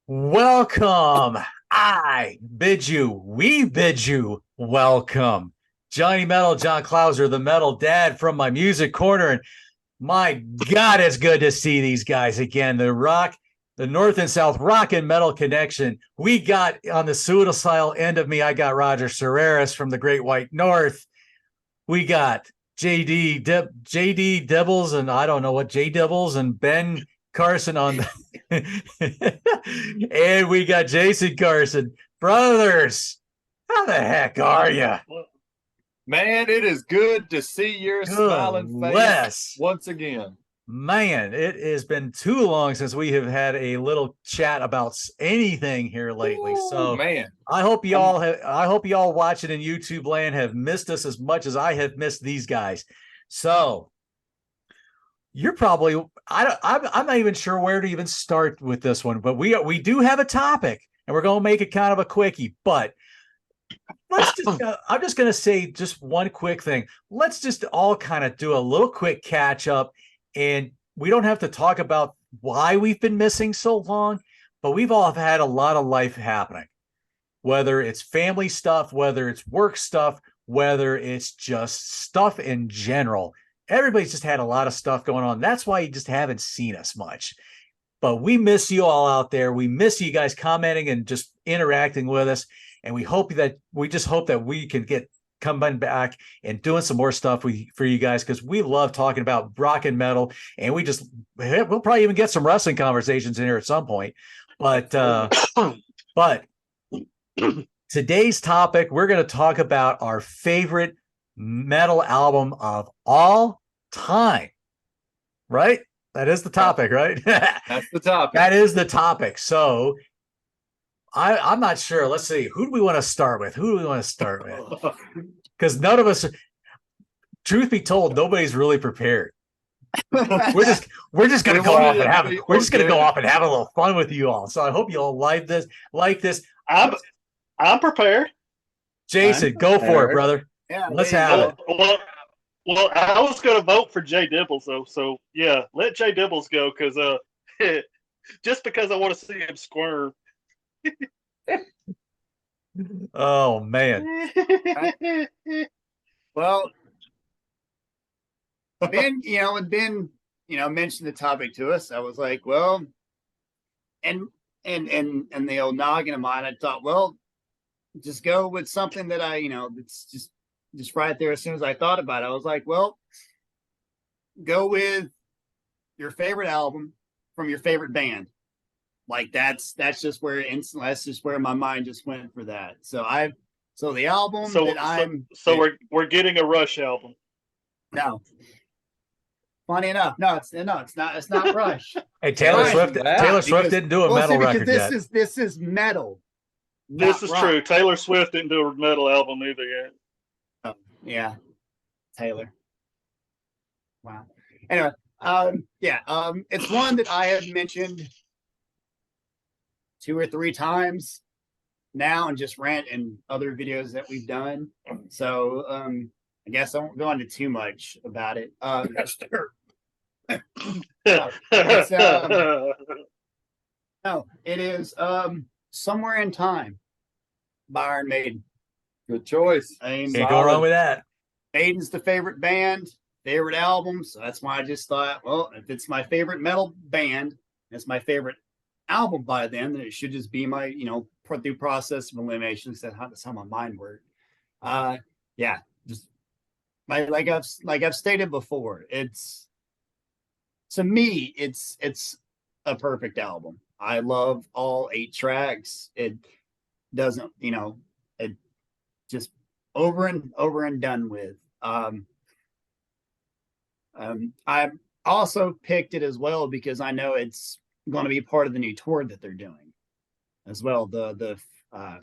Welcome. We bid you welcome. Johnny Metal, John Clauser, the metal dad from my music corner. And my God, it's good to see these guys again. The North and South rock and metal connection. We got on the suicidal end of me, I got Roger Serreras from the Great White North. We got JD Devils, and I don't know what J Devils, and Ben Carson on the and we got Jason Carson. Brothers, how the heck are you? Man, it is good to see your Good smiling face less. once again. Man, it has been too long since we have had a little chat about anything here lately. Ooh, So man, I hope y'all watching in YouTube land have missed us as much as I have missed these guys. So you're probably I'm not even sure where to even start with this one, but we do have a topic and we're going to make it kind of a quickie, but I'm just going to say just one quick thing. Let's just all kind of do a little quick catch up, and we don't have to talk about why we've been missing so long, but we've all had a lot of life happening, whether it's family stuff, whether it's work stuff, whether it's just stuff in general. Everybody's just had a lot of stuff going on. That's why you just haven't seen us much. But we miss you all out there. We miss you guys commenting and just interacting with us. And we just hope that we can get coming back and doing some more stuff for you guys, because we love talking about rock and metal, and we'll probably even get some wrestling conversations in here at some point. But today's topic, we're going to talk about our favorite metal album of all time. Right? That is the topic, right? that's the topic. That is the topic. So I'm not sure. Let's see. Who do we want to start with? Because none of us, truth be told, nobody's really prepared. We're just gonna go off and have a little fun with you all. So I hope you all like this. I'm prepared. Jason, go for it, brother. Yeah, Let's have it. Well, I was going to vote for Jay Dibbles, though. So, yeah, let Jay Dibbles go because just because I want to see him squirm. Oh, man. Well, Ben, mentioned the topic to us. I was like, well, and the old noggin of mine, I thought, well, just go with something that that's just right there. As soon as I thought about it, I was like, well, go with your favorite album from your favorite band. Like that's just where my mind just went for that. So the album we're getting a Rush album. No. Funny enough, it's not Rush. Hey, Taylor Swift didn't do a metal record yet. This is metal. This is true. Taylor Swift didn't do a metal album either yet. Oh, yeah, Taylor. Wow. Anyway, it's one that I have mentioned 2 or 3 times now, and just rant in other videos that we've done. So I guess I won't go into too much about it. It is Somewhere in Time by Iron Maiden. Good choice. Can't go wrong with that. Maiden's the favorite band, favorite album. So that's why I just thought, well, if it's my favorite metal band, it's my favorite album by then it should just be my, through process of elimination. That's how my mind worked. Just like I've stated before, it's to me, it's a perfect album. I love all 8 tracks. It doesn't, it just over and done with. I also picked it as well because I know it's going to be part of the new tour that they're doing as well. The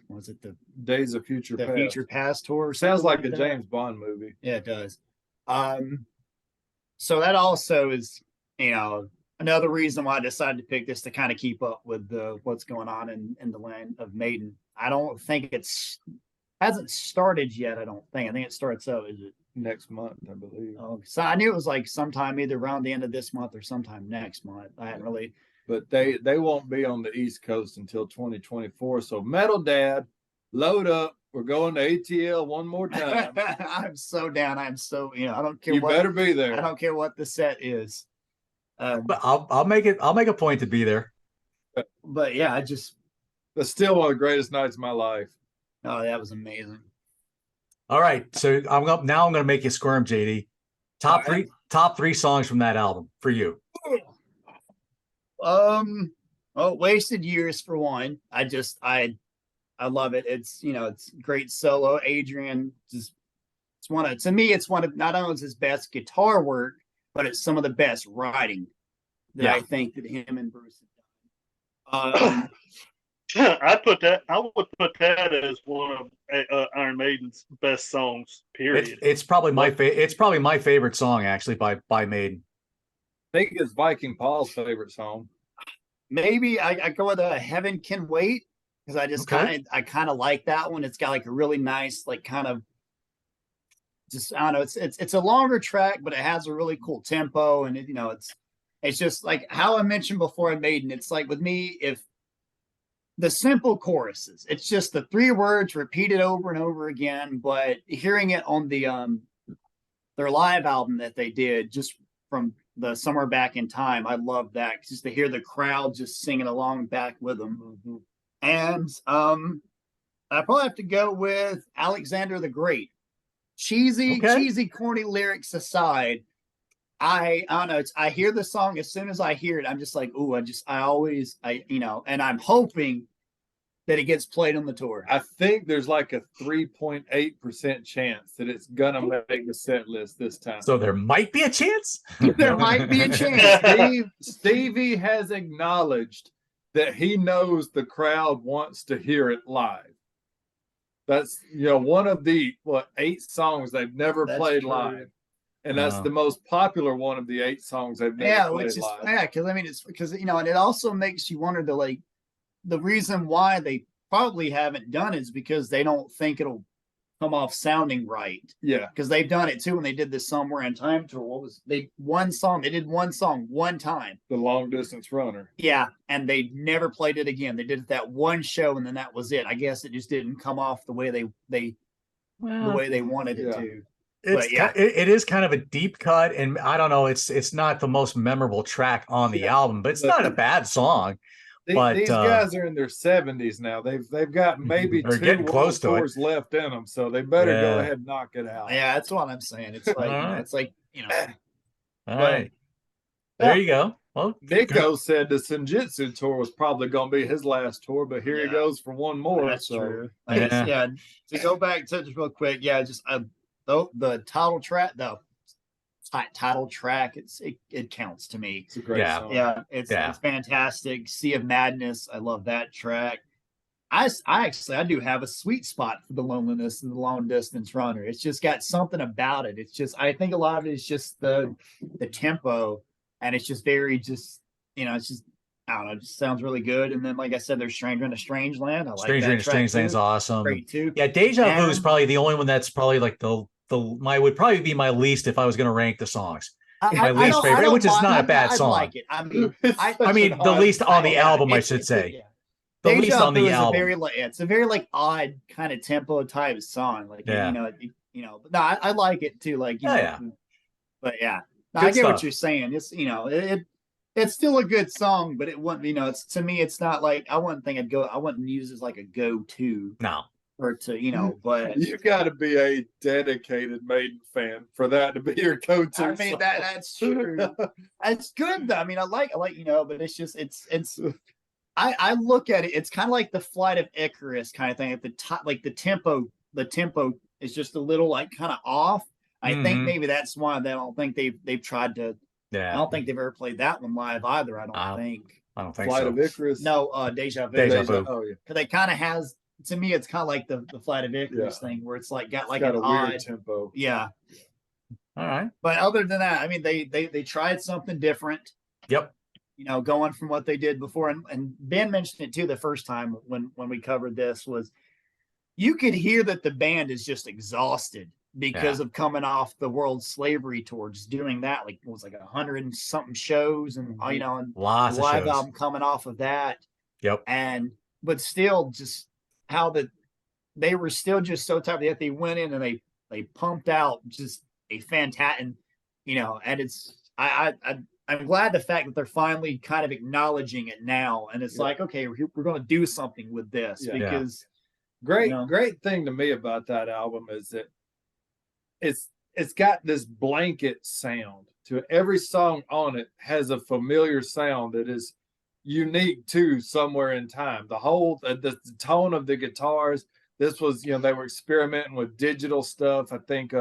was it the Days of Future the Past. Future Past tour? Sounds like a James Bond movie. Yeah, it does. So that also is, another reason why I decided to pick this, to kind of keep up with what's going on in the land of Maiden. I don't think hasn't started yet. I think it starts up. Is it next month, I believe. Oh, so I knew it was like sometime either around the end of this month or sometime next month. I hadn't really. But they won't be on the East Coast until 2024. So Metal Dad, load up. We're going to ATL one more time. I'm so down. I'm so I don't care You what. better be there. I don't care what the set is. But I'll make it. I'll make a point to be there. But yeah, I just. That's still one of the greatest nights of my life. Oh, that was amazing. All right, so I'm going to make you squirm, JD. Top three songs from that album for you. Wasted Years for one. I love it. It's it's great solo. Adrian it's one of not only his best guitar work, but it's some of the best writing that I think that him and Bruce have done. I would put that as one of Iron Maiden's best songs. Period. It's probably my favorite song actually by Maiden. I think it's Viking Paul's favorite song. Maybe I go with Heaven Can Wait because I just kind of like that one. It's got like a really nice like kind of just I don't know. It's a longer track, but it has a really cool tempo and it's just like how I mentioned before. Maiden. It's like with me if. The simple choruses. It's just the three words repeated over and over again. But hearing it on the their live album that they did just from the Somewhere Back in Time, I love that just to hear the crowd just singing along back with them. Mm-hmm. And I probably have to go with Alexander the Great. Cheesy, corny lyrics aside. I don't know. I hear the song as soon as I hear it. I'm just like, ooh, and I'm hoping that it gets played on the tour. I think there's like a 3.8% chance that it's gonna make the set list this time. So there might be a chance. There might be a chance. Stevie has acknowledged that he knows the crowd wants to hear it live. That's one of the 8 songs they've never played live. And that's the most popular one of the 8 songs they've never played live. Yeah, because I mean, it's because and it also makes you wonder the reason why they probably haven't done is because they don't think it'll come off sounding right. Yeah, because they've done it too when they did this Somewhere in Time tour. They did one song one time. The Long Distance Runner. Yeah, and they never played it again. They did it that one show, and then that was it. I guess it just didn't come off the way the way they wanted it to. It is kind of a deep cut, and I don't know. It's not the most memorable track on the album, but it's not a bad song. These guys are in their 70s now. They've got maybe 2 close tours left in them, so they better go ahead and knock it out. Yeah, that's what I'm saying. It's like it's like All right, there you go. Well, Nico said the Senjutsu tour was probably going to be his last tour, but here he goes for one more. That's true. To go back to just real quick, just the title track though. Title track, it counts to me. It's a great song. Yeah, it's fantastic. Sea of Madness, I love that track. I do have a sweet spot for the Loneliness and the Long Distance Runner. It's just got something about it. It's just I think a lot of it is just the tempo, and it's just very it's just I don't know, it just sounds really good. And then like I said, there's Stranger in a Strange Land. I like Stranger in a Strange Land is awesome. Great too. Yeah, Deja Vu is probably the only one that's probably like would probably be my least if I was going to rank the songs. My least favorite, which is not a bad song. I like it. I mean, the least on the album, I should say. Yeah. The least on the album. It's a very odd kind of tempo type song. But no, I like it too. But yeah, I get what you're saying. It's it's still a good song, but it wouldn't. It's to me, it's not like I wouldn't use it as like a go-to. No. Or to but you got to be a dedicated Maiden fan for that to be your go-to. I mean that's true. It's good though. I mean I like but it's just it's I look at it. It's kind of like the Flight of Icarus kind of thing at the top. Like the tempo is just a little like kind of off. I think maybe that's why I don't think they've tried to. Yeah, I don't think they've ever played that one live either. I don't think. Flight of Icarus. No, Deja Vu. Oh yeah. Because they kind of has. To me, it's kind of like the Flight of Icarus thing, where it's like got an odd weird tempo. Yeah. All right. But other than that, I mean, they tried something different. Yep. Going from what they did before, and Ben mentioned it too the first time when we covered this was, you could hear that the band is just exhausted because of coming off the world slavery towards doing that. Like it was like 100 and something shows, and you know, and Lots the of live shows. album coming off of that. Yep. And but still, just how they were still just so tough that they went in and they pumped out just a fantastic, you know, and it's I'm glad the fact that they're finally kind of acknowledging it now, and it's like, okay, we're going to do something with this because great thing to me about that album is that it's got this blanket sound to it. Every song on it has a familiar sound that is unique to Somewhere in Time. The whole the tone of the guitars. This was, you know, they were experimenting with digital stuff. I think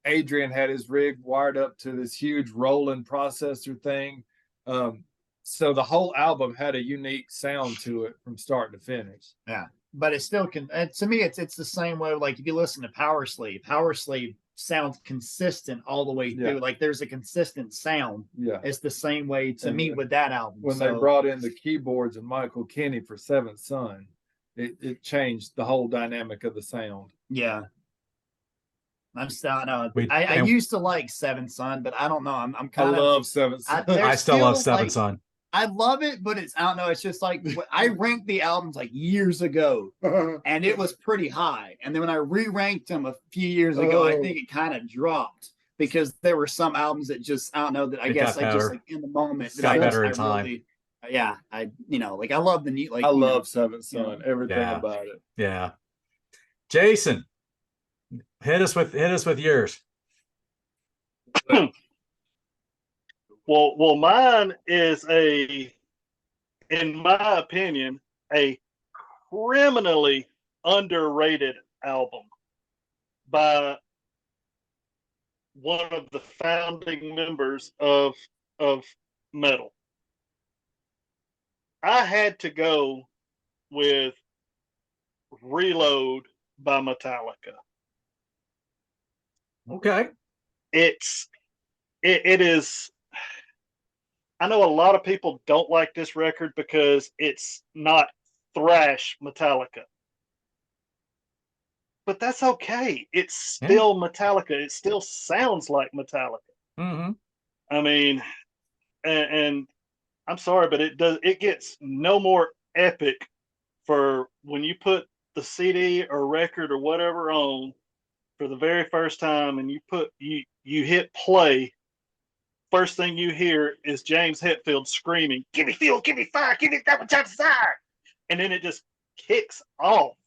Adrian had his rig wired up to this huge Roland processor thing. So the whole album had a unique sound to it from start to finish. Yeah, but it still can. To me, it's the same way. Like if you listen to Power Slave sounds consistent all the way through. Like there's a consistent sound. Yeah, it's the same way to me with that album. When they brought in the keyboards and Michael Kinney for Seventh Son, it changed the whole dynamic of the sound. Yeah. I'm still, I used to like Seventh Son, but I don't know. I'm kind of. I love Seventh Son. I still love Seventh Son. I love it, but it's, I don't know. It's just like, I ranked the albums like years ago and it was pretty high. And then when I re-ranked them a few years ago, I think it kind of dropped because there were some albums that just, I don't know, that I guess I just like in the moment. It got better in time. Really, I, you know, like I love the new, like, I love Seventh Son, everything about it. Yeah. Jason, hit us with yours. Well, mine is in my opinion, a criminally underrated album by one of the founding members of metal. I had to go with Reload by Metallica. Okay. It is. I know a lot of people don't like this record because it's not thrash Metallica. But that's okay. It's still Metallica. It still sounds like Metallica. Mm-hmm. I mean, and I'm sorry, but it gets no more epic for when you put the CD or record or whatever on for the very first time and you hit play. First thing you hear is James Hetfield screaming, "Give me fuel, give me fire, give me that much desire," and then it just kicks off.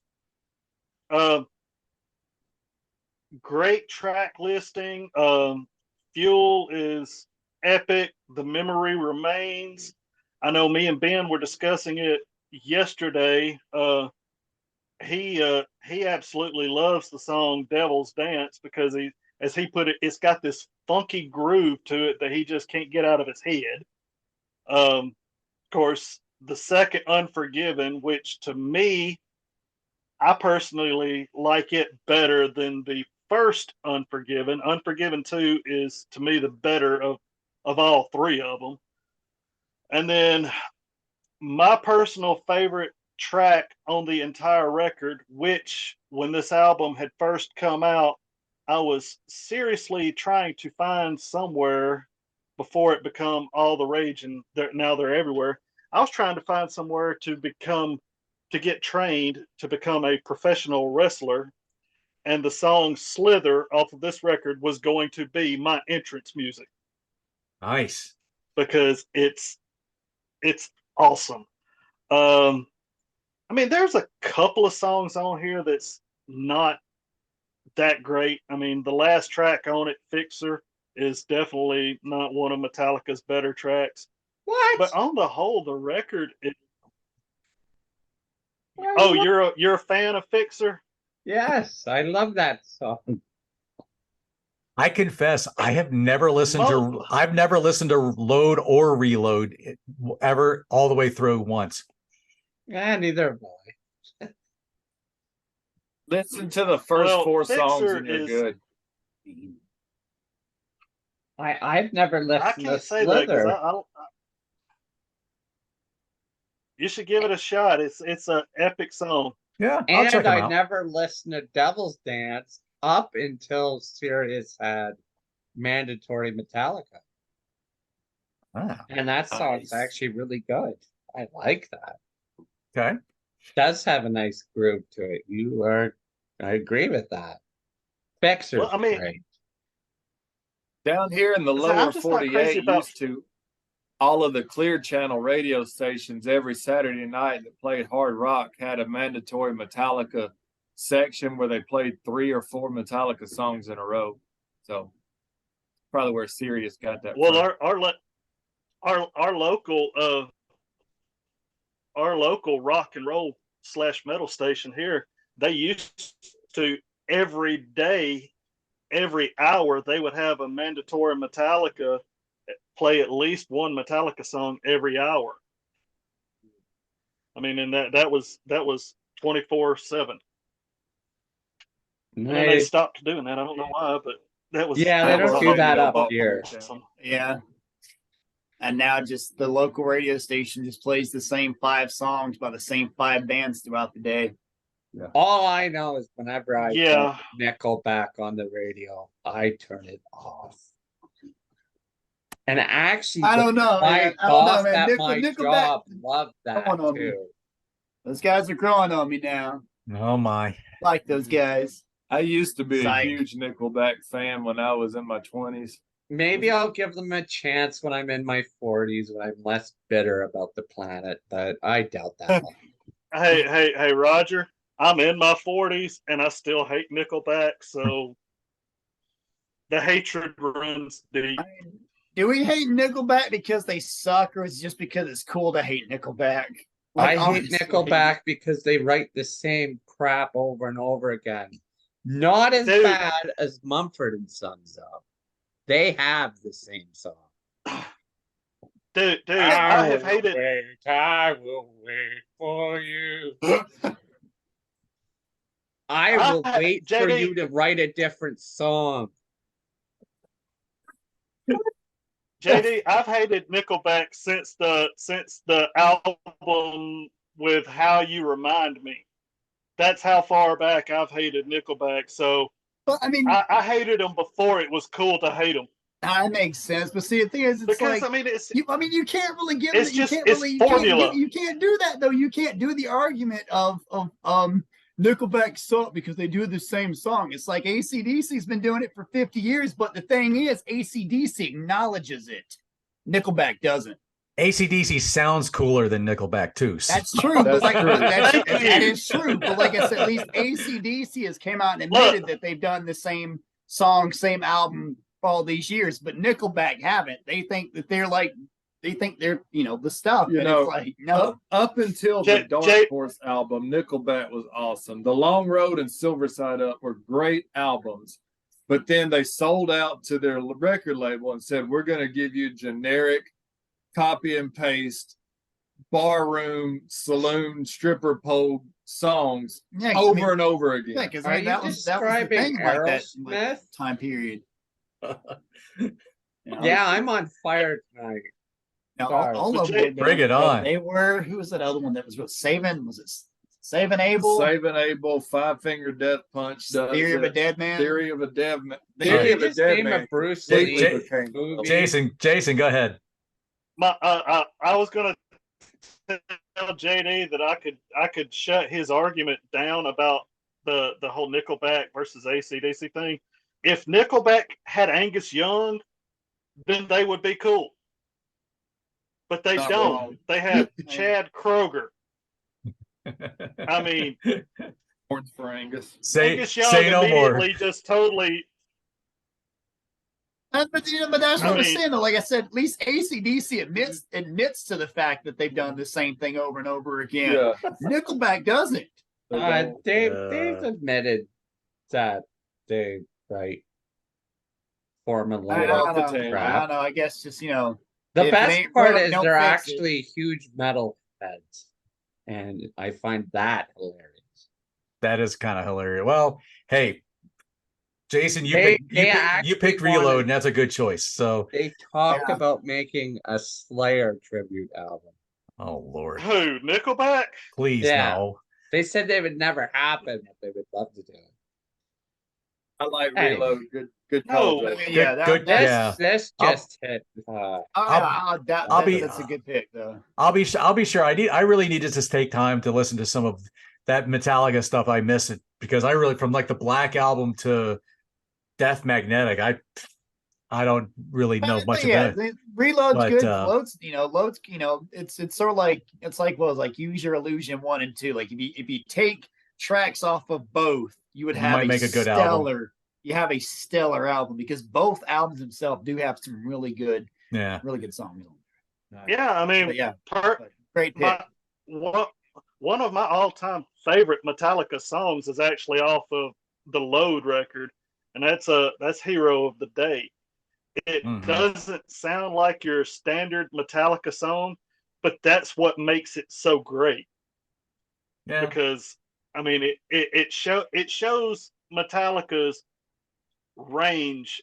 Great track listing. Fuel is epic. The Memory Remains. I know me and Ben were discussing it yesterday. He absolutely loves the song Devil's Dance because as he put it, it's got this funky groove to it that he just can't get out of his head. Of course, the second Unforgiven, which to me, I personally like it better than the first Unforgiven. Unforgiven 2 is to me the better of all three of them. And then my personal favorite track on the entire record, which when this album had first come out, I was seriously trying to find somewhere before it become all the rage and now they're everywhere. I was trying to find somewhere to get trained to become a professional wrestler. And the song Slither off of this record was going to be my entrance music. Nice. Because it's awesome. I mean, there's a couple of songs on here that's not that great. I mean, the last track on it, Fixer, is definitely not one of Metallica's better tracks. What? But on the whole, the record. Oh, you're a fan of Fixer? Yes, I love that song. I confess, I've never listened to Load or Reload ever all the way through once. Neither have I. Listen to the first four songs and you're good. I've never listened to Slither. You should give it a shot. It's an epic song. Yeah, I'll check and them out. I never listened to Devil's Dance, up until Sirius had mandatory Metallica. Ah, And that song's Nice. actually really good. I like that. okay. Does have a nice groove to it. I agree with that. Bexer's Well, I mean, great. Down here in the I'm lower just not crazy 48, about. used to all of the Clear Channel radio stations every Saturday night that played hard rock had a mandatory Metallica section where they played 3 or 4 Metallica songs in a row. So probably where Sirius got that Well, from. our local rock and roll / metal station here, they used to every day, every hour, they would have a mandatory Metallica play at least one Metallica song every hour. I mean, and that was 24/7. And then they Nice. stopped doing that. I don't know why, but that was Yeah, they that was don't a do that whole up here. awesome. Yeah. And now just the local radio station just plays the same 5 songs by the same 5 bands throughout the day. All I know is whenever I Yeah. get Nickelback on the radio, I turn it off. And actually, I don't know, my man. I don't know, boss man. at my Nickelback job loved that growing on me. too. Those guys are growing on me now. Oh my. Like those guys. I used to be Psych. a huge Nickelback fan when I was in my 20s. Maybe I'll give them a chance when I'm in my 40s, when I'm less bitter about the planet, but I doubt that. Hey, Roger. I'm in my 40s and I still hate Nickelback, so the hatred runs deep. Do we hate Nickelback because they suck, or is it just because it's cool to hate Nickelback? I hate honestly. Nickelback because they write the same crap over and over again. Not as Dude. bad as Mumford and Sons, though. They have the same song. Dude, I have hated. I will wait for you. I will wait for JD you to write a different song. JD, I've hated Nickelback since the album with How You Remind Me. That's how far back I've hated Nickelback. So, But I mean, I hated them before it was cool to hate them. that makes sense. But see, the thing is, it's Because like I mean, you can't really give it's it. just You can't it's really formula. you can't do that though. You can't do the argument of Nickelback suck because they do the same song. It's like AC/DC's been doing it for 50 years, but the thing is, AC/DC acknowledges it. Nickelback doesn't. AC/DC sounds cooler than Nickelback too. So. That's true. But like Thank that you. is true. But like I said, at least AC/DC has came out and admitted that they've done the same song, same album all these years, but Nickelback haven't. They think that they're the stuff. You and know, it's like no. Up until the Dark Horse album, Nickelback was awesome. The Long Road and Silver Side Up were great albums, but then they sold out to their record label and said, "We're going to give you generic, copy and paste, barroom, saloon, stripper pole songs Yeah, over and over again." Yeah, because Are you that was the describing thing like that Aerosmith? time period. Yeah, I'm on fire tonight. Now, Sorry. all of them. Bring it on. They were. Who was that other one that was real? Saving? Was it Saving Abel? Saving Abel, Five Finger Death Punch, Theory of a Dead Man. Theory of a Dead Man. Did Theory you of a just Dead name a Man. Bruce completely Lee became- movie? Jason, go ahead. I was gonna tell JD that I could shut his argument down about the whole Nickelback versus AC/DC thing. If Nickelback had Angus Young, then they would be cool. But they Not don't. wrong. They have Chad Kroger. I mean, Horns for Angus. Angus Young say no more. immediately just totally. But that's what I was mean- saying. Though, like I said, at least AC/DC admits to the fact that they've done the same thing over and over again. Yeah. Nickelback doesn't. They've admitted that they write formula. off the I table. don't know. I guess just The if it best ain't part broke, is don't they're fix it. actually huge metal heads, and I find that hilarious. That is kind of hilarious. Well, hey, Jason, you They picked actually Reload, wanted- and that's a good choice. So, They talked Yeah. about making a Slayer tribute album. oh Lord, Who? Nickelback? please Yeah. no. They said they would never happen, but they would love to do it. I like Hey. Reload. Good No. call, Joe. Yeah, Good. This Yeah. this I'll- just hit. Oh, I'll- yeah, I'll be- that's a good pick, though. I'll be sure. I really need to just take time to listen to some of that Metallica stuff. I miss it because I really, from like the Black album to Death Magnetic, I don't really know much Yeah, about it. Reload's But good. Loads, it's sort of like Use Your Illusion 1 and 2. Like if you take tracks off of both, you would You have might make a good album. You have a stellar album because both albums themselves do have some really good songs on there. Yeah, I mean, But yeah, per, great pick. one of my all-time favorite Metallica songs is actually off of the Load record, and that's Hero of the Day. It doesn't sound like your standard Metallica song, but that's what makes it so great. Yeah. Because I mean, it shows Metallica's range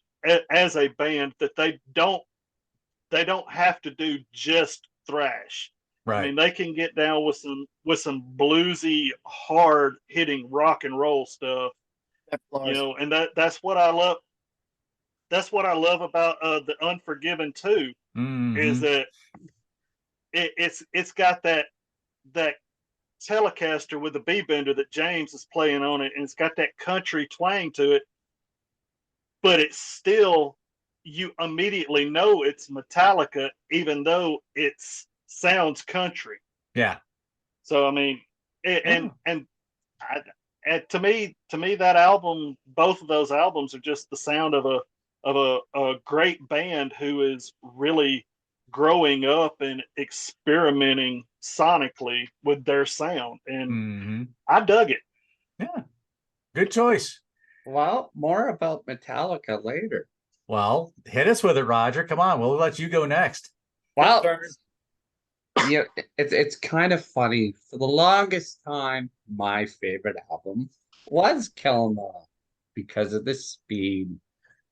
as a band, that they don't have to do just thrash. Right. I mean, they can get down with some bluesy, hard hitting rock and roll stuff. And that's what I love. That's what I love about the Unforgiven too, is that it's got that Telecaster with the B bender that James is playing on it, and it's got that country twang to it, but it's still, you immediately know it's Metallica, even though it sounds country. Yeah. So I mean, and to me, that album, both of those albums are just the sound of a great band who is really growing up and experimenting sonically with their sound, and I dug it. Yeah, good choice. Well, more about Metallica later. Well, hit us with it, Roger. Come on, we'll let you go next. Well, yeah, it's kind of funny. For the longest time, my favorite album was Kill 'Em All because of the speed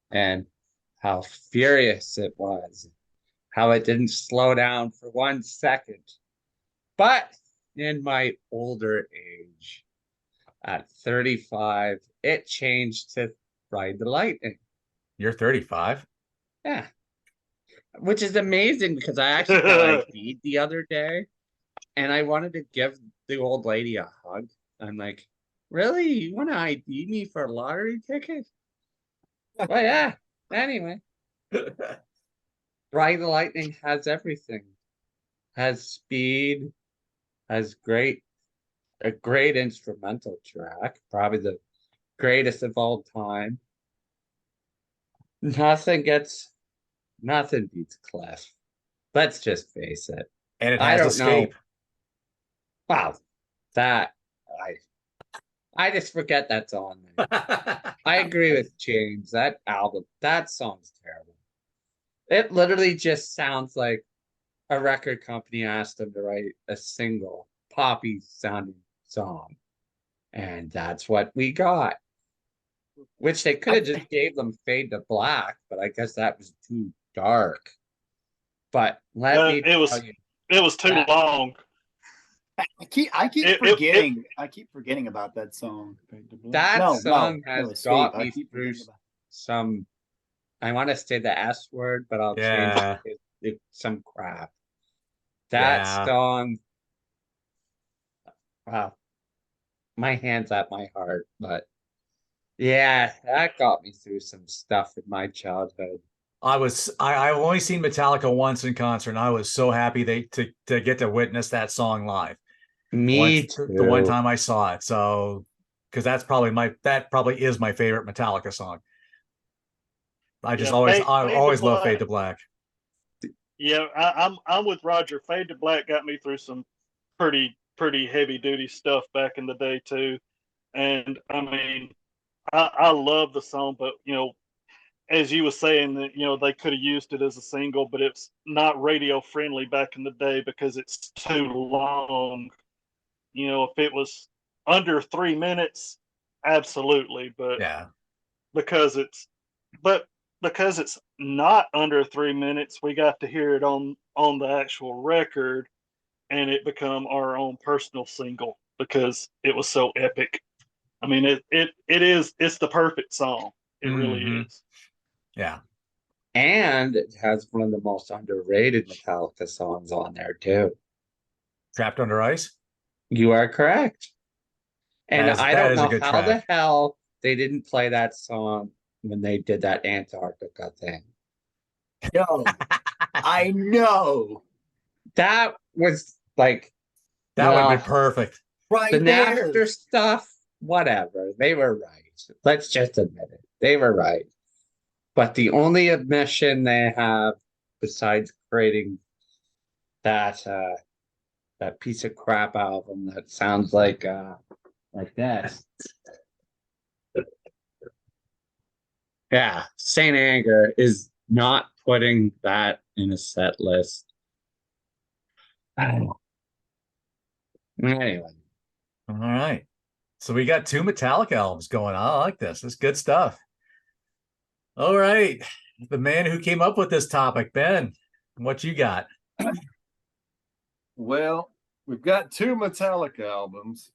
and how furious it was, how it didn't slow down for 1 second. But in my older age, at 35, it changed to Ride the Lightning. You're 35. Yeah. Which is amazing because I actually got ID'd the other day and I wanted to give the old lady a hug. I'm like, really? You want to ID me for a lottery ticket? Well, yeah. Anyway. Ride the Lightning has everything. Has speed, has a great instrumental track, probably the greatest of all time. Nothing beats Clef. Let's just face it. And it I has don't Escape. know. Wow, that I just forget that's on there. I agree with James. That album, that song's terrible. It literally just sounds like a record company asked them to write a single poppy sounding song, and that's what we got. Which they could have just gave them Fade to Black, but I guess that was too dark. But let me it was too long. I keep forgetting about that song. That song has got me through some. I want to say the S word, but I'll change it. Some crap. That song. Wow, my hand's at my heart, but yeah, that got me through some stuff in my childhood. I've only seen Metallica once in concert, and I was so happy to get to witness that song live. Me too. The one time I saw it. So, because that probably is my favorite Metallica song. I always love Fade to Black. Yeah, I'm with Roger. Fade to Black got me through some pretty heavy duty stuff back in the day too. And I mean, I love the song, but as you were saying, that they could have used it as a single, but it's not radio friendly back in the day because it's too long. If it was under 3 minutes, absolutely, but because it's not under 3 minutes, we got to hear it on the actual record, and it become our own personal single because it was so epic. I mean, it's the perfect song. It really Mhm. is. Yeah. And it has one of the most underrated Metallica songs on there too. Trapped Under Ice. You are correct. And I That don't is a know good how the track. hell they didn't play that song when they did that Antarctica thing. No, I know. That was like, That would have been well, perfect. the Right there. Napster stuff, whatever. They were right. Let's just admit it. They were right. But the only admission they have, besides creating that that piece of crap album that sounds like this. Yeah, Saint Anger is not putting that in a set list. Anyway, All right. So we got 2 Metallica albums going on. I like this. It's good stuff. All right. The man who came up with this topic, Ben, what you got? Well, we've got 2 Metallica albums.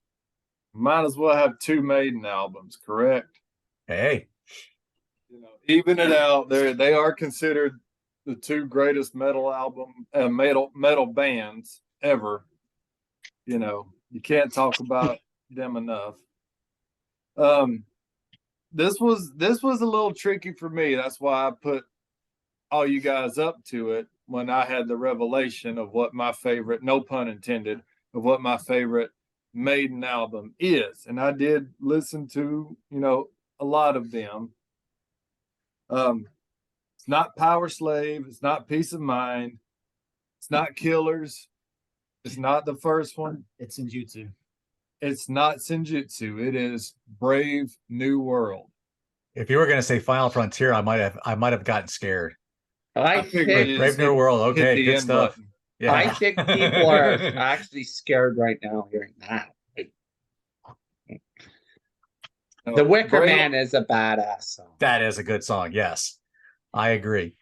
Might as well have 2 Maiden albums, correct? Hey. You know, even it out. They are considered the 2 greatest metal bands ever. You know, you can't talk about them enough. This was a little tricky for me. That's why I put all you guys up to it when I had the revelation of what my favorite, no pun intended, of what my favorite Maiden album is. And I did listen to, you know, a lot of them. It's not Power Slave, it's not Peace of Mind, it's not Killers, it's not the first one, It's in Jutsu. it's not Senjutsu, it is Brave New World. If you were going to say Final Frontier, I might have gotten scared. I figured think it Brave just New World. hit Okay, the good end stuff. button. Yeah. I think people are actually scared right now hearing that. The Wicker Brave- Man is a badass song. That is a good song. Yes. I agree.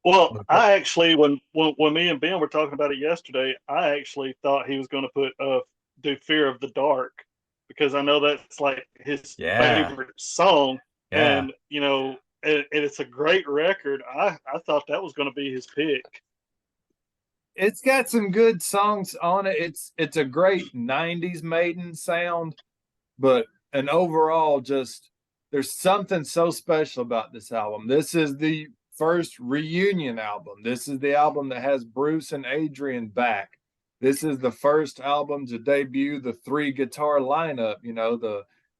Well, I actually, when me and Ben were talking about it yesterday, I actually thought he was going to put do Fear of the Dark, because I know that's like his Yeah. favorite song, Yeah. and you know, and it's a great record. I thought that was going to be his pick. It's got some good songs on it. It's a great 90s Maiden sound, but an overall just there's something so special about this album. This is the first reunion album. This is the album that has Bruce and Adrian back. This is the first album to debut the 3 guitar lineup, you know,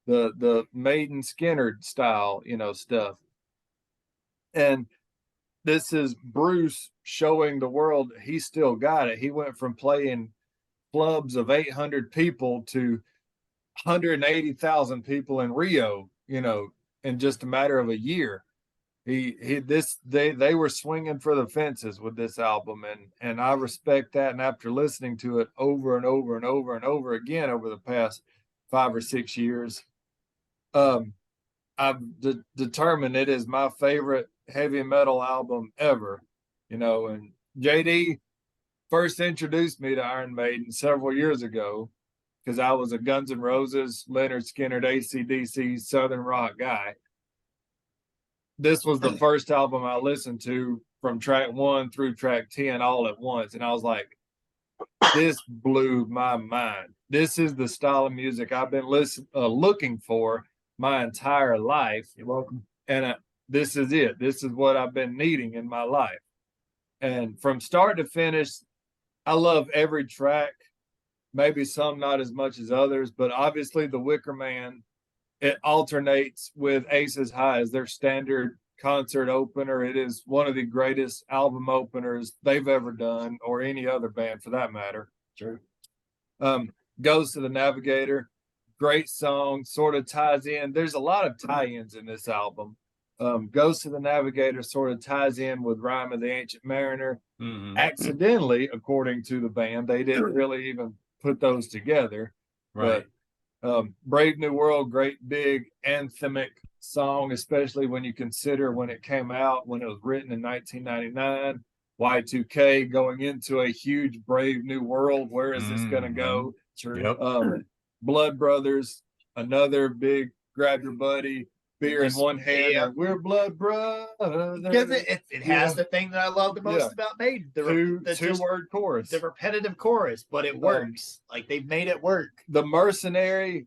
the Maiden Skinner style, you know, stuff. And this is Bruce showing the world he still got it. He went from playing clubs of 800 people to 180,000 people in Rio, you know, in just a matter of a year. They were swinging for the fences with this album, and I respect that. And after listening to it over and over and over and over again over the past 5 or 6 years, I've determined it is my favorite heavy metal album ever. You know, and JD first introduced me to Iron Maiden several years ago because I was a Guns N' Roses, Leonard Skinner, AC/DC, Southern rock guy. This was the first album I listened to from track 1 through track 10 all at once. And I was like, this blew my mind. This is the style of music I've been looking for my entire life. You're welcome. And this is it. This is what I've been needing in my life. And from start to finish, I love every track. Maybe some not as much as others, but obviously the Wicker Man, it alternates with Aces High as their standard concert opener. It is one of the greatest album openers they've ever done, or any other band for that matter. Sure. Goes to the Navigator, great song, sort of ties in. There's a lot of tie-ins in this album. Goes to the Navigator sort of ties in with Rime of the Ancient Mariner. Mhm. Accidentally, according to the band, they didn't really even put those together. Right. But Brave New World, great big anthemic song, especially when you consider when it came out, when it was written in 1999. Y2K going into a huge Brave New World. Where is this going to go? Yep. Blood Brothers, another big grab your buddy, beer in Just- one hand, yeah. and we're blood brothers. Because it has the thing that I love the most Yeah. about Maiden, two just word chorus. the repetitive chorus, but it works. Like they've made it work. The Mercenary,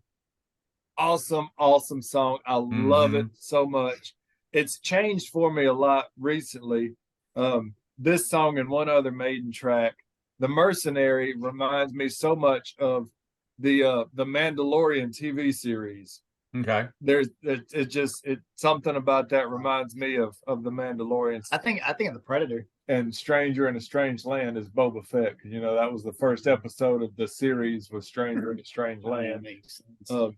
awesome song. I love it so much. It's changed for me a lot recently. This song and one other Maiden track. The Mercenary reminds me so much of the Mandalorian TV series. Okay. It's something about that reminds me of the Mandalorian. I think of the Predator. And Stranger in a Strange Land is Boba Fett. You know, that was the first episode of the series was Stranger in a Strange That Land. makes sense.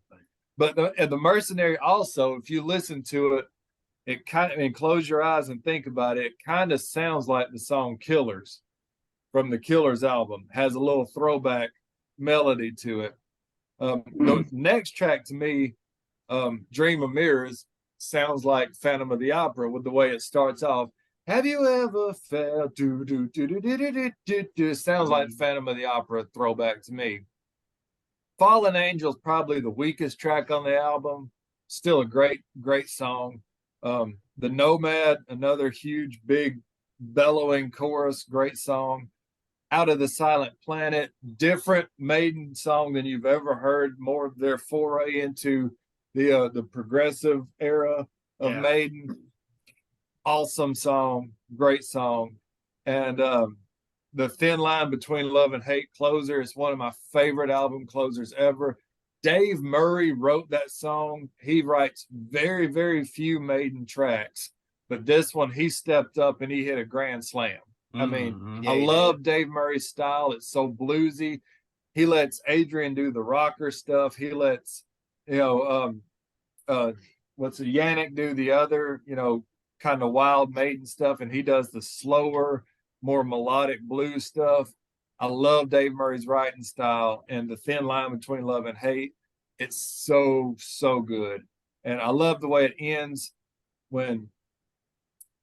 But the Mercenary also, if you listen to it, it kind of, and close your eyes and think about it, it kind of sounds like the song Killers from the Killers album. Has a little throwback melody to it. The next track to me, Dream of Mirrors, sounds like Phantom of the Opera with the way it starts off. Have you ever felt do do do do do do do do do? It sounds like Phantom of the Opera throwback to me. Fallen Angels probably the weakest track on the album. Still a great song. The Nomad, another huge, big, bellowing chorus, great song. Out of the Silent Planet, different Maiden song than you've ever heard. More of their foray into the progressive era of Maiden. Awesome song, great song. And the Thin Line Between Love and Hate closer is one of my favorite album closers ever. Dave Murray wrote that song. He writes very, very few Maiden tracks, but this one he stepped up and he hit a grand slam. I mean, I love Dave Murray's style. It's so bluesy. He lets Adrian do the rocker stuff. He lets, Yannick do the other, kind of wild Maiden stuff, and he does the slower, more melodic blues stuff. I love Dave Murray's writing style and the Thin Line Between Love and Hate. It's so good, and I love the way it ends when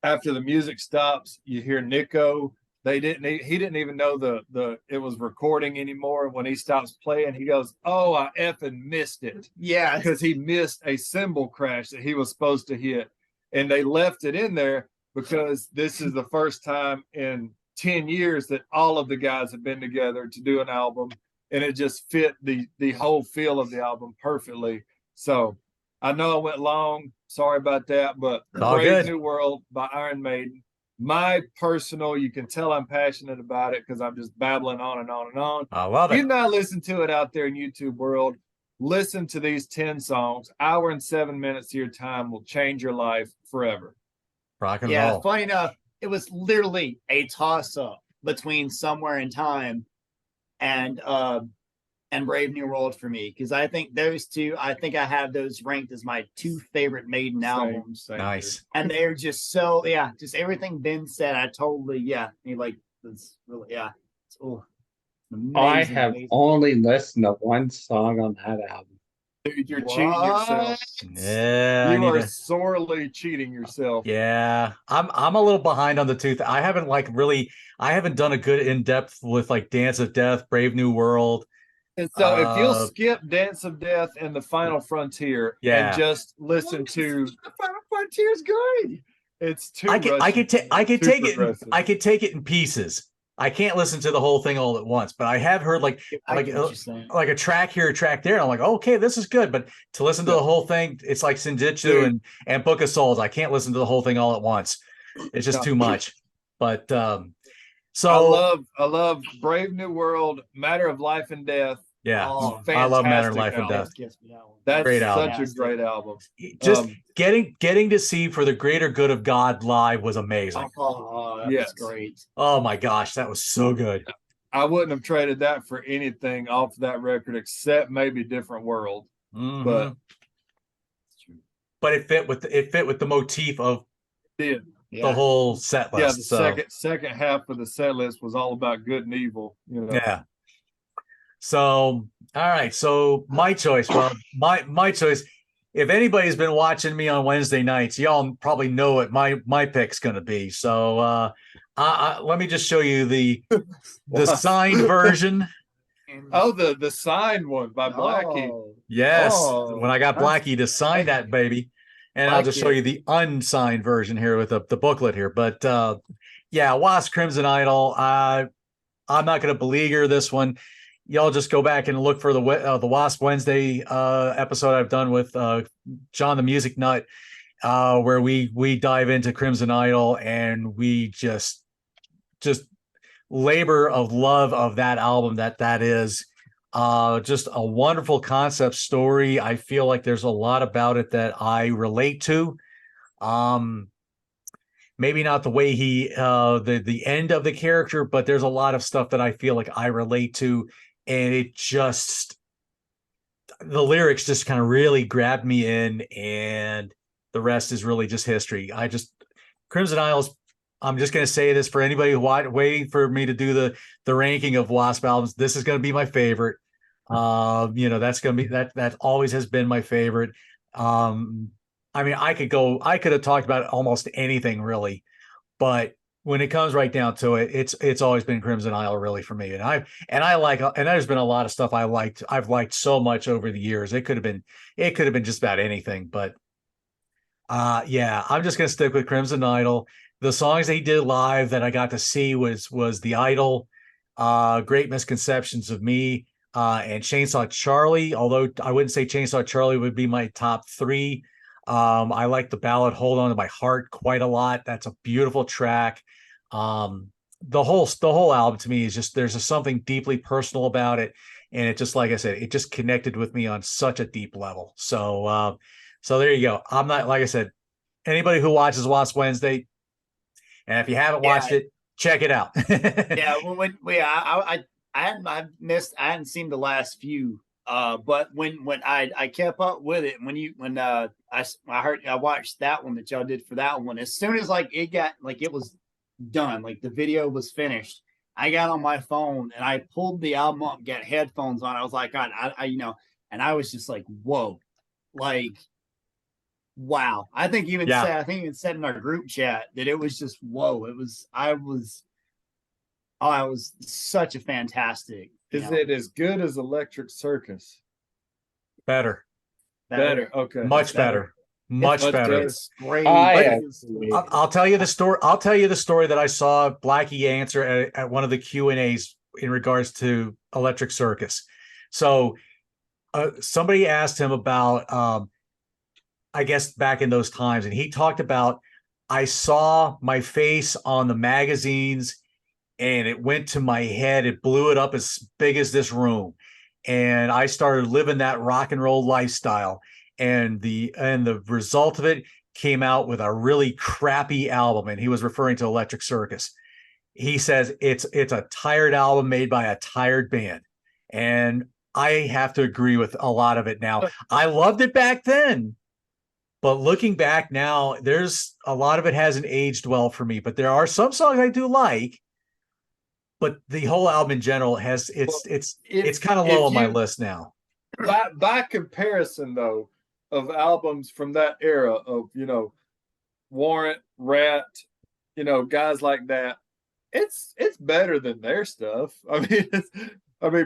after the music stops, you hear Nico. He didn't even know it was recording anymore. When he stops playing, he goes, "Oh, I effing missed it." Yeah, because he missed a cymbal crash that he was supposed to hit. And they left it in there because this is the first time in 10 years that all of the guys have been together to do an album, and it just fit the whole feel of the album perfectly. So I know I went long. Sorry about that, but Brave New World by Iron Maiden. My personal, you can tell I'm passionate about it because I'm just babbling on and on and on. I love it. You've not listened to it out there in YouTube world. Listen to these 10 songs. Hour and 7 minutes of your time will change your life forever. Rock and roll. Funny enough, it was literally a toss-up between Somewhere in Time and Brave New World for me, because I think those two, I have those ranked as my two favorite Maiden albums. Same Nice. And they're just so, just everything Ben said, I totally, it's really, it's, amazing, I have amazing. only listened to one song on that album. Dude, you're cheating yourself. Yeah. You are sorely cheating yourself. Yeah. I'm a little behind on the tooth. I haven't I haven't done a good in-depth with like Dance of Death, Brave New World. And so if you'll skip Dance of Death and The Final Frontier and just listen to The Final Frontier's good. It's too I could take it in pieces. I can't listen to the whole thing all at once, but I have heard like a track here, a track there. And I'm like, okay, this is good. But to listen to the whole thing, it's like Senjutsu and Book of Souls. I can't listen to the whole thing all at once. It's just too much. But so I love Brave New World, Matter of Life and Death. Yeah, I love Matter of Life and Death. That's great such album. a great album. Just getting to see For the Greater Good of God live was amazing. Oh, that's great. Oh my gosh, that was so good. I wouldn't have traded that for anything off that record except maybe Different World. But it fit with the motif of the whole set list. Yeah, the second half of the set list was all about good and evil. Yeah. So, all right. So my choice. Well, my choice. If anybody's been watching me on Wednesday nights, y'all probably know what my pick's going to be. So, let me just show you the signed version Oh, the signed one by Blackie. Oh, Yes, Oh, when I got that's Blackie to sign that great. baby, and I'll Like just show it. you the unsigned version here with the booklet here. But yeah, Wasp Crimson Idol. I'm not going to beleaguer this one. Y'all just go back and look for the Wasp Wednesday episode I've done with John the Music Nut, where we dive into Crimson Idol and we just labor of love of that album that is. Just a wonderful concept story. I feel like there's a lot about it that I relate to. Um, maybe not the way he the end of the character, but there's a lot of stuff that I feel like I relate to, and it just the lyrics just kind of really grabbed me in, and the rest is really just history. Crimson Isles. I'm just going to say this for anybody waiting for me to do the ranking of Wasp albums. This is going to be my favorite. That's going to be that always has been my favorite. I mean, I could have talked about almost anything really, but when it comes right down to it, it's always been Crimson Isle really for me. And there's been a lot of stuff I've liked so much over the years. It could have been just about anything, but yeah, I'm just gonna stick with Crimson Idol. The songs that he did live that I got to see was The Idol, Great Misconceptions of Me, and Chainsaw Charlie. Although I wouldn't say Chainsaw Charlie would be my top three. I like the ballad Hold On to My Heart quite a lot. That's a beautiful track. The whole album to me is there's just something deeply personal about it. And it just, like I said, it just connected with me on such a deep level. So there you go. I'm not, like I said, anybody who watches Wasp Wednesday, and if you haven't watched it, check it out. Yeah, I hadn't seen the last few, but when I kept up with it, I watched that one that y'all did for that one. As soon as it was done, like the video was finished, I got on my phone and I pulled the album up, got headphones on. I was like, God, and I was just like, whoa, like. Wow. I think even said in our group chat that it was just whoa. It was such a fantastic. Is it as good as Electric Circus? Better. Better. Okay. Much better. Much better. It's great. I'll tell you the story. I'll tell you the story that I saw Blackie answer at one of the Q&As in regards to Electric Circus. So somebody asked him about I guess back in those times, and he talked about, I saw my face on the magazines and it went to my head. It blew it up as big as this room. And I started living that rock and roll lifestyle. And the result of it came out with a really crappy album. And he was referring to Electric Circus. He says it's a tired album made by a tired band. And I have to agree with a lot of it now. I loved it back then. But looking back now, there's a lot of it hasn't aged well for me. But there are some songs I do like. But the whole album in general it's kind of low on my list now. By comparison, though, of albums from that era of Warrant, Rat, guys like that, it's better than their stuff. I mean,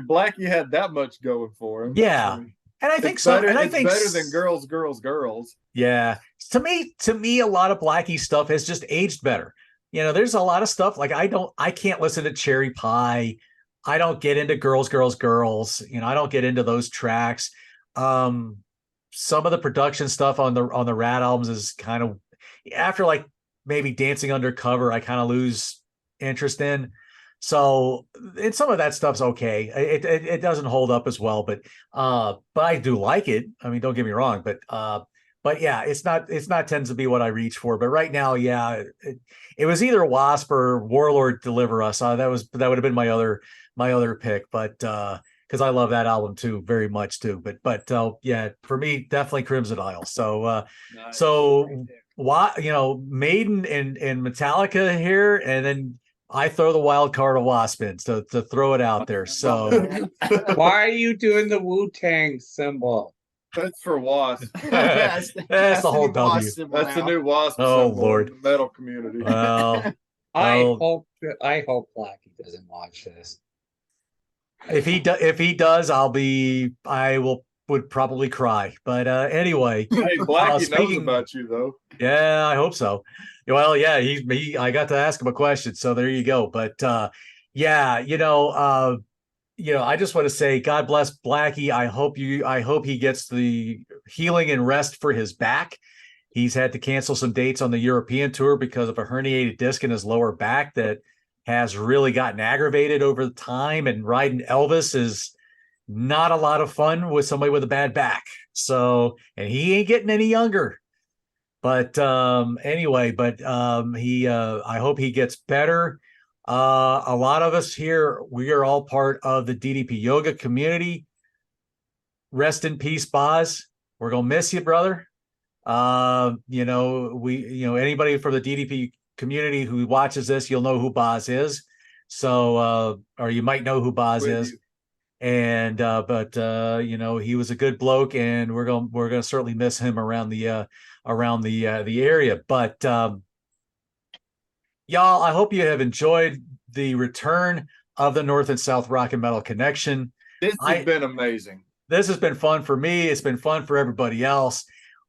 Blackie had that much going for him. Yeah. And I think so. And I think better than Girls, Girls, Girls. Yeah. To me, a lot of Blackie stuff has just aged better. There's a lot of stuff like I can't listen to Cherry Pie. I don't get into Girls, Girls, Girls. I don't get into those tracks. Some of the production stuff on the Rat albums is kind of, after like maybe Dancing Undercover, I kind of lose interest in. So, and some of that stuff's okay. It doesn't hold up as well, but I do like it. I mean, don't get me wrong, but yeah, it's not tends to be what I reach for. But right now, yeah, it was either Wasp or Warlord Deliver Us. That would have been my other pick, but because I love that album too very much too. But yeah, for me, definitely Crimson Isle. So Nice. so why Maiden and Metallica here, and then I throw the wild card of Wasp in to throw it out there. So why are you doing the Wu-Tang symbol? That's for Wasp. that's the whole W. That's the new Wasp Oh, symbol Lord. in the metal community. Well, I hope Blackie doesn't watch this. if he does, I would probably cry. But anyway, Hey, Blackie knows speaking- about you though. yeah, I hope so. Well, yeah, I got to ask him a question, so there you go. But yeah, I just want to say, God bless Blackie. I hope he gets the healing and rest for his back. He's had to cancel some dates on the European tour because of a herniated disc in his lower back that has really gotten aggravated over the time. And riding Elvis is not a lot of fun with somebody with a bad back. So, and he ain't getting any younger. But anyway, I hope he gets better. A lot of us here, we are all part of the DDP yoga community. Rest in peace, Boz. We're gonna miss you, brother. Anybody from the DDP community who watches this, you'll know who Boz is. So, or you might know who Boz is. And he was a good bloke, and we're gonna certainly miss him around the area. But y'all, I hope you have enjoyed the return of the North and South Rock and Metal Connection. This has been amazing. This has been fun for me. It's been fun for everybody else.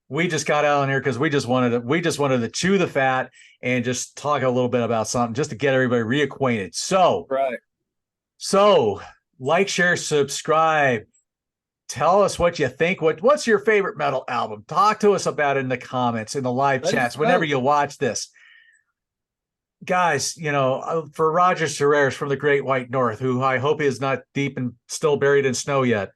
We just got out on here because we just wanted to chew the fat and just talk a little bit about something just to get everybody reacquainted. So, right. So like, share, subscribe. Tell us what you think. What's your favorite metal album? Talk to us about it in the comments, in the live chats, whenever you watch this. Guys, for Roger Serrers from the Great White North, who I hope is not deep and still buried in snow yet.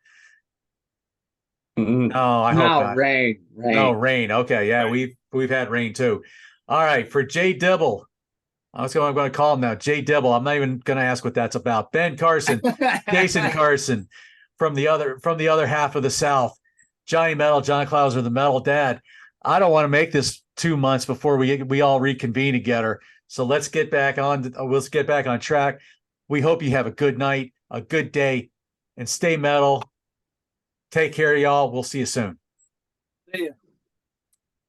No, I hope not. Rain. No, rain. Okay, yeah, Rain. we've had rain too. All right, for Jay Dibble, I'm going to call him now. Jay Dibble. I'm not even going to ask what that's about. Ben Carson, Jason Carson, from the other half of the South. Johnny Metal, John Clauser, the Metal Dad. I don't want to make this 2 months before we all reconvene together. So let's get back on track. We hope you have a good night, a good day, and stay metal. Take care, y'all. We'll see you soon. See ya.